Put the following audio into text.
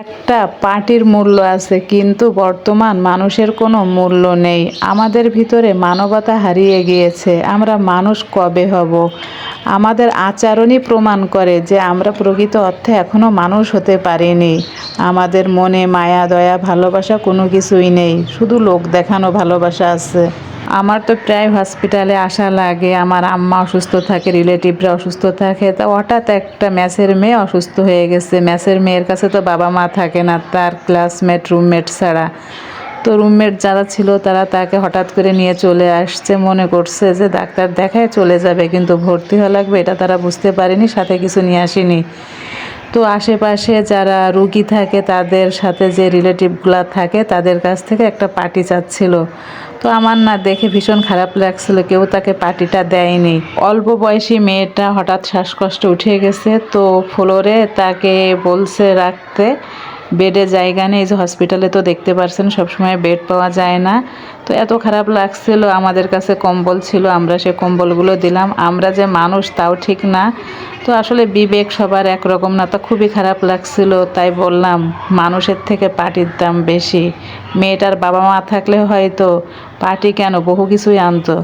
একটা পার্টির মূল্য আছে, কিন্তু বর্তমান মানুষের কোনো মূল্য নেই। আমাদের ভিতরে মানবতা হারিয়ে গিয়েছে। আমরা মানুষ কবে হব? আমাদের আচরণই প্রমাণ করে যে আমরা প্রকৃত অর্থে এখনও মানুষ হতে পারিনি। আমাদের মনে মায়া দয়া ভালোবাসা কোনো কিছুই নেই, শুধু লোক দেখানো ভালোবাসা আছে। আমার তো প্রায় হসপিটালে আসা লাগে। আমার আম্মা অসুস্থ থাকে, রিলেটিভরা অসুস্থ থাকে। তা হঠাৎ একটা ম্যাচের মেয়ে অসুস্থ হয়ে গেছে। ম্যাচের মেয়ের কাছে তো বাবা মা থাকে না, তার ক্লাসমেট রুমমেট ছাড়া। তো রুমমেট যারা ছিল তারা তাকে হঠাৎ করে নিয়ে চলে আসছে, মনে করছে যে ডাক্তার দেখায় চলে যাবে, কিন্তু ভর্তি হওয়া লাগবে এটা তারা বুঝতে পারেনি, সাথে কিছু নিয়ে আসেনি। তো আশেপাশে যারা রুগী থাকে তাদের সাথে যে রিলেটিভগুলো থাকে তাদের কাছ থেকে একটা পার্টি চাচ্ছিল। তো আমার না দেখে ভীষণ খারাপ লাগছিল, কেউ তাকে পার্টিটা দেয়নি। অল্প বয়সী মেয়েটা হঠাৎ শ্বাসকষ্ট উঠে গেছে, তো ফ্লোরে তাকে বলছে রাখতে, বেডে জায়গা নেই। যে হসপিটালে তো দেখতে পারছেন সবসময় বেড পাওয়া যায় না। তো এত খারাপ লাগছিল। আমাদের কাছে কম্বল ছিল, আমরা সে কম্বলগুলো দিলাম। আমরা যে মানুষ তাও ঠিক না। তো আসলে বিবেক সবার একরকম না, তো খুবই খারাপ লাগছিল। তাই বললাম মানুষের থেকে পার্টির দাম বেশি। মেয়েটার বাবা মা থাকলে হয়তো পার্টি কেন বহু কিছুই আনতো।